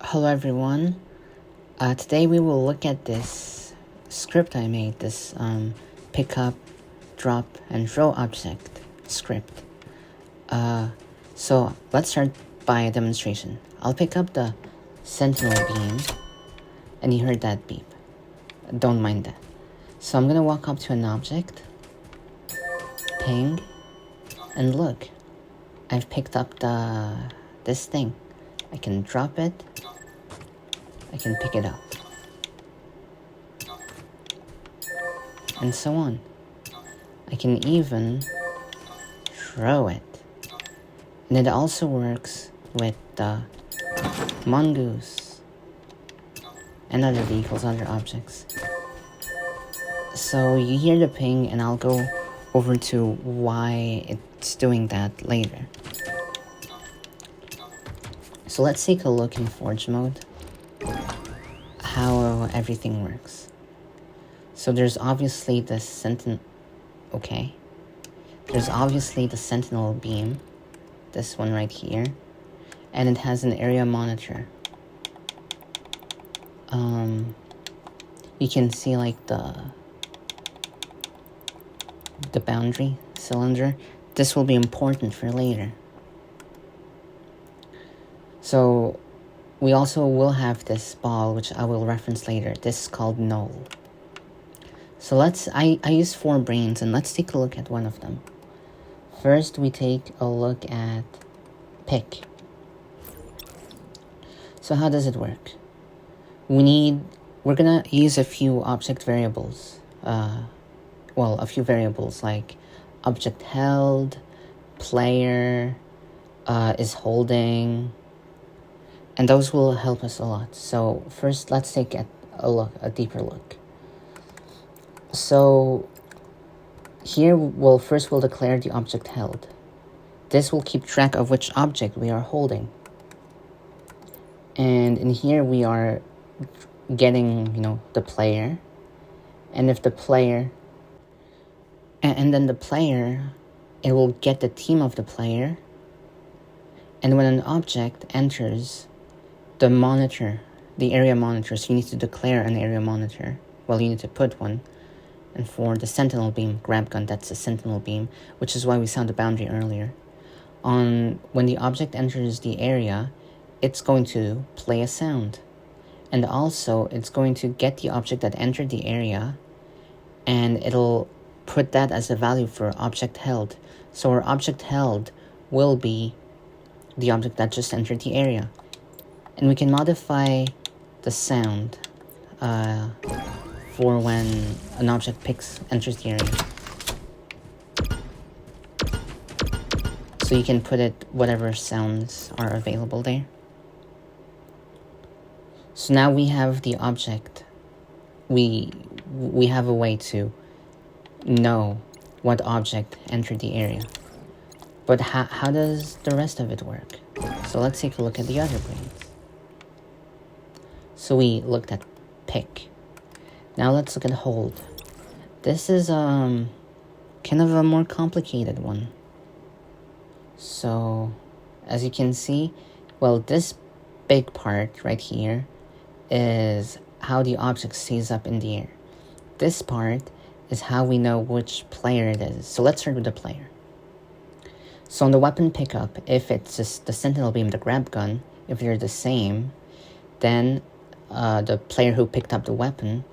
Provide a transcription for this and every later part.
Hello everyone. Today we will look at this script I made, this pick up, drop, and throw object script. So let's start by a demonstration. I'll pick up the sentinel beam, and you heard that beep. Don't mind that. So I'm gonna walk up to an object, ping, and look. I've picked up this thing. I can drop it. I can pick it up. And so on. I can even throw it. And it also works with the mongoose and other vehicles, other objects. So you hear the ping, and I'll go over to why it's doing that later. So let's take a look in Forge mode, how everything works. So there's obviously the There's obviously the sentinel beam, this one right here, and it has an area monitor. You can see like the boundary cylinder. This will be important for later. So we also will have this ball, which I will reference later. This is called null. So I use 4 brains, and let's take a look at one of them. First, we take a look at pick. So how does it work? We're gonna use a few object variables. A few variables like object held, player, is holding, and those will help us a lot. So first, let's take a deeper look. So here we'll declare the object held. This will keep track of which object we are holding. And in here we are getting, the player. And if the player, and then the player, it will get the team of the player. And when an object enters the monitor, the area monitor, so you need to declare an area monitor. Well, you need to put one. And for the sentinel beam, grab gun, that's a sentinel beam, which is why we saw the boundary earlier. When the object enters the area, it's going to play a sound. And also, it's going to get the object that entered the area, and it'll put that as a value for object held. So our object held will be the object that just entered the area. And we can modify the sound for when an object enters the area. So you can put it whatever sounds are available there. So now we have the object. We have a way to know what object entered the area. But how does the rest of it work? So let's take a look at the other brains. So we looked at pick. Now let's look at hold. This is kind of a more complicated one. So as you can see, this big part right here is how the object stays up in the air. This part is how we know which player it is. So let's start with the player. So on the weapon pickup, if it's just the sentinel beam, the grab gun, if they're the same, then the player who picked up the weapon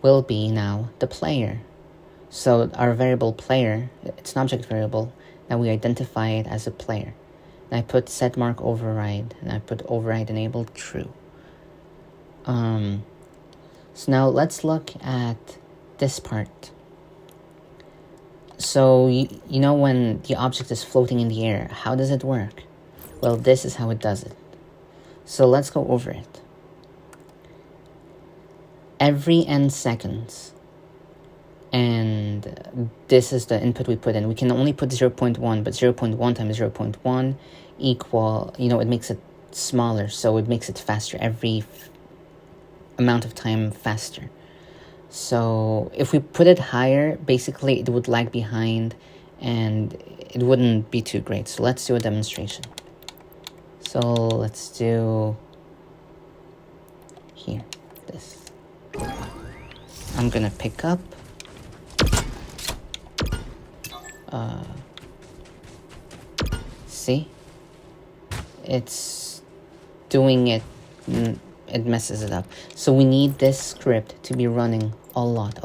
will be now the player. So our variable player, it's an object variable, now we identify it as a player. And I put setMark override, and I put override enabled true. So now let's look at this part. So you know when the object is floating in the air, how does it work? Well, this is how it does it. So let's go over it. Every n seconds, and this is the input we put in. We can only put 0.1, but 0.1 times 0.1 equal, it makes it smaller, so it makes it faster, every amount of time faster. So if we put it higher, basically it would lag behind, and it wouldn't be too great. So let's do a demonstration. So let's do here, this. I'm gonna pick up. See? It's doing it, it messes it up. So we need this script to be running a lot.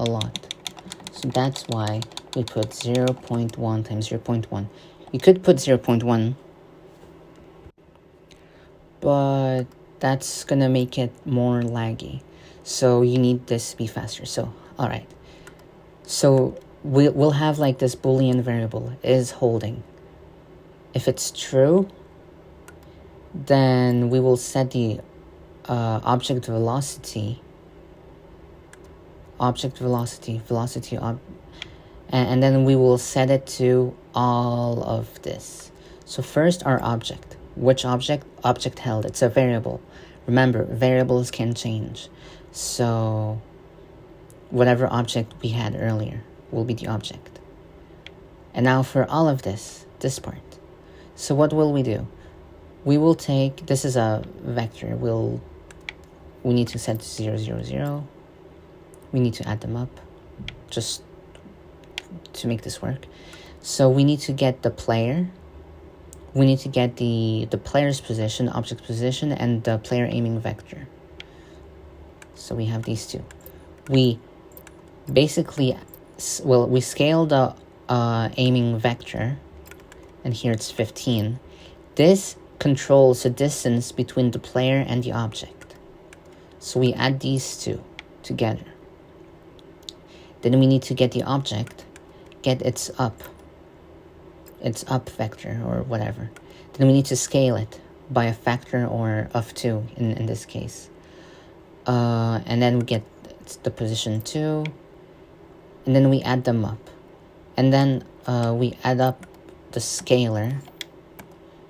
So that's why we put 0.1 times 0.1. You could put 0.1, but that's gonna make it more laggy. So you need this to be faster. So, alright. So we'll have like this Boolean variable is holding. If it's true, then we will set the object velocity, and then we will set it to all of this. So first our object. Which object? Object held. It's a variable. Remember, variables can change. So whatever object we had earlier will be the object. And now for all of this part. So what will we do? We will take, this is a vector. We need to set 0, 0, 0. We need to add them up just to make this work. So we need to get the player. We need to get the player's position, object position, and the player aiming vector. So we have these two. We basically, well, we scale the aiming vector, and here it's 15. This controls the distance between the player and the object. So we add these two together. Then we need to get the object, get its up vector or whatever. Then we need to scale it by a factor or of 2 in this case. And then we get the position 2, and then we add them up. And then we add up the scalar.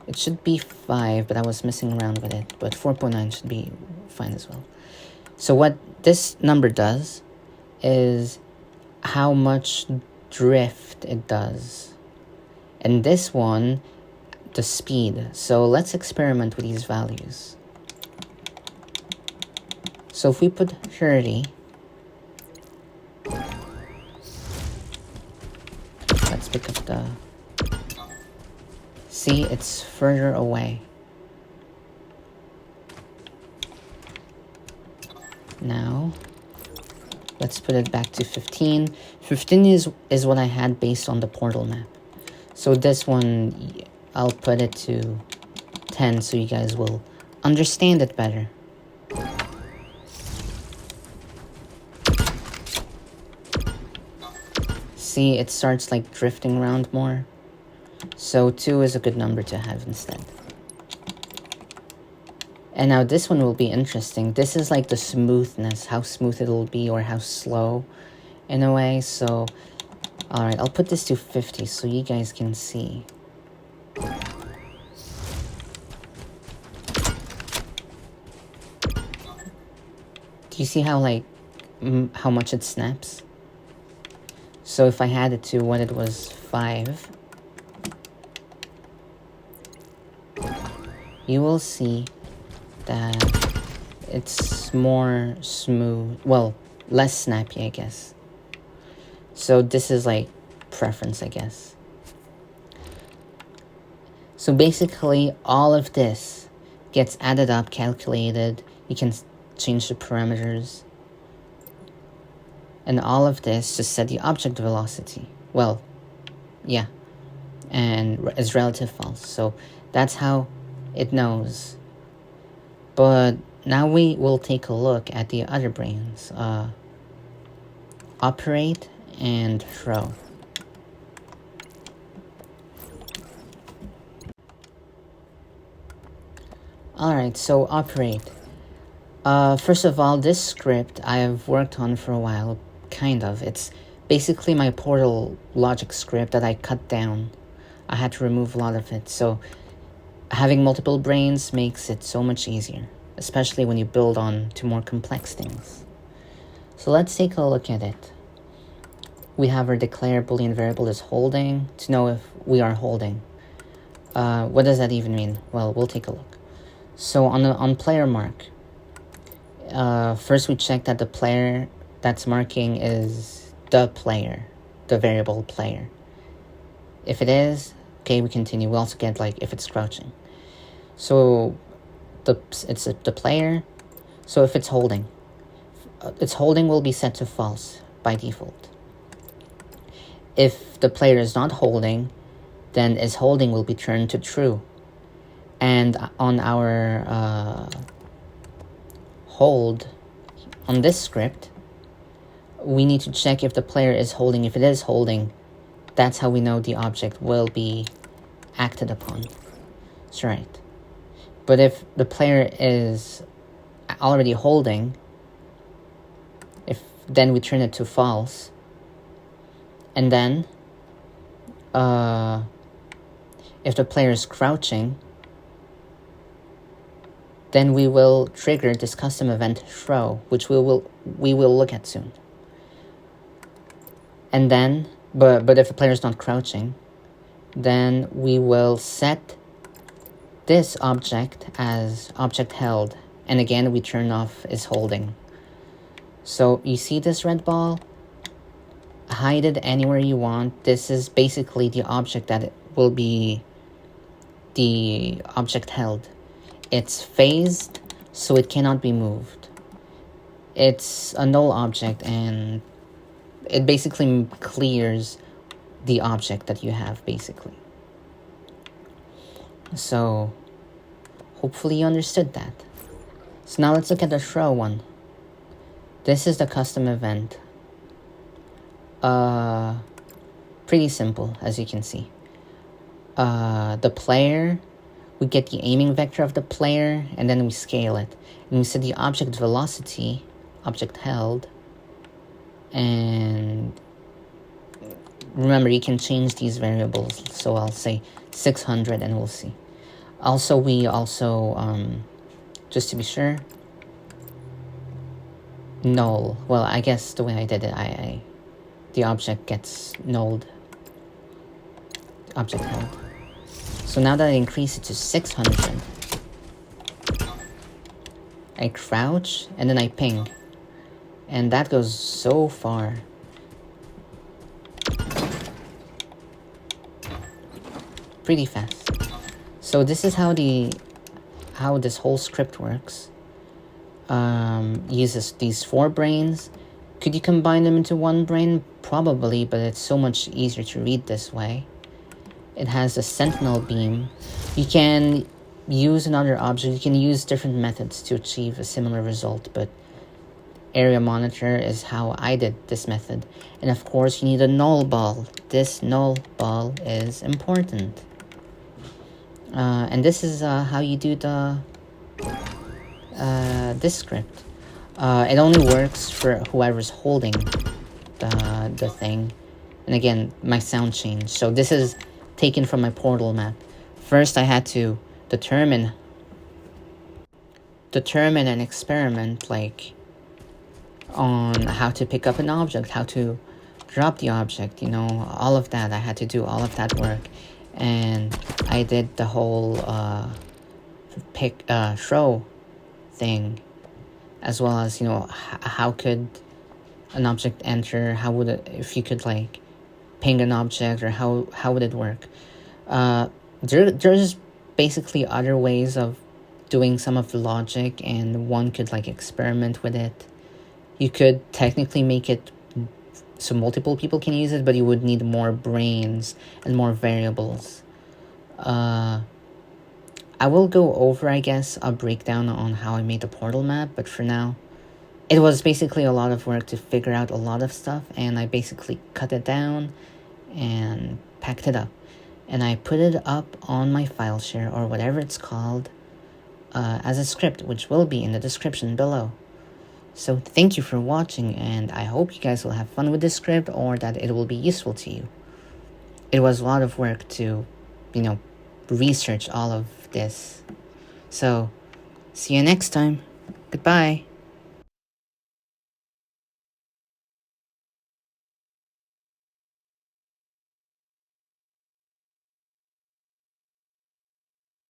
It should be 5, but I was messing around with it. But 4.9 should be fine as well. So what this number does is how much drift it does. And this one, the speed. So let's experiment with these values. So if we put 30, let's pick up the... See, it's further away. Now, let's put it back to 15. 15 is what I had based on the portal map. So this one, I'll put it to 10 so you guys will understand it better. See, it starts like drifting around more. So 2 is a good number to have instead. And now this one will be interesting. This is like the smoothness, how smooth it will be or how slow in a way. So, alright, I'll put this to 50 so you guys can see. Do you see how like, how much it snaps? So if I had it to what it was 5, you will see that it's more smooth, well, less snappy, I guess. So this is like preference, I guess. So basically all of this gets added up, calculated. You can change the parameters. And all of this just set the object velocity. Well, yeah. And is relative false. So that's how it knows. But now we will take a look at the other brains. Operate and throw. Alright, so operate. First of all, this script I have worked on for a while, kind of. It's basically my Portal logic script that I cut down. I had to remove a lot of it, so having multiple brains makes it so much easier, especially when you build on to more complex things. So let's take a look at it. We have our declare Boolean variable is holding to know if we are holding. What does that even mean? Well, we'll take a look. So on player mark, first we check that the player that's marking is the player, the variable player. If it is, okay, we continue. We also get like if it's crouching. So it's the player. So if it's holding will be set to false by default. If the player is not holding, then its holding will be turned to true. And on our hold, on this script, we need to check if the player is holding. If it is holding, that's how we know the object will be acted upon. That's right. But if the player is already holding, then we turn it to false. And then, if the player is crouching, then we will trigger this custom event throw, which we will look at soon. And then, but if the player is not crouching, then we will set this object as object held, and again we turn off is holding. So you see this red ball? Hide it anywhere you want. This is basically the object that it will be the object held. It's phased, so it cannot be moved. It's a null object, and it basically clears the object that you have, basically. So, hopefully you understood that. So now let's look at the throw one. This is the custom event. Pretty simple, as you can see. The player, we get the aiming vector of the player, and then we scale it. And we set the object velocity, object held, and remember, you can change these variables, so I'll say 600 and we'll see. Also, just to be sure, null. Well, I guess the way I did it, the object gets nulled. Object held. So now that I increase it to 600, I crouch and then I ping. And that goes so far. Pretty fast. So this is how this whole script works. Uses these 4 brains. Could you combine them into 1 brain? Probably, but it's so much easier to read this way. It has a sentinel beam. You can use another object. You can use different methods to achieve a similar result, but area monitor is how I did this method. And of course, you need a null ball. This null ball is important. And this is how you do this script. It only works for whoever's holding the thing. And again, my sound changed. So this is taken from my portal map. First, I had to determine an experiment, like on how to pick up an object, how to drop the object, all of that. I had to do all of that work. And I did the whole throw thing, as well as, how could an object enter, how would it, if you could like ping an object, or how would it work. There's basically other ways of doing some of the logic, and one could like experiment with it. You could technically make it so multiple people can use it, but you would need more brains and more variables. I will go over, I guess, a breakdown on how I made the portal map, but for now, it was basically a lot of work to figure out a lot of stuff, and I basically cut it down and packed it up. And I put it up on my file share, or whatever it's called, as a script, which will be in the description below. So thank you for watching, and I hope you guys will have fun with this script, or that it will be useful to you. It was a lot of work to, research all of this. So, see you next time. Goodbye.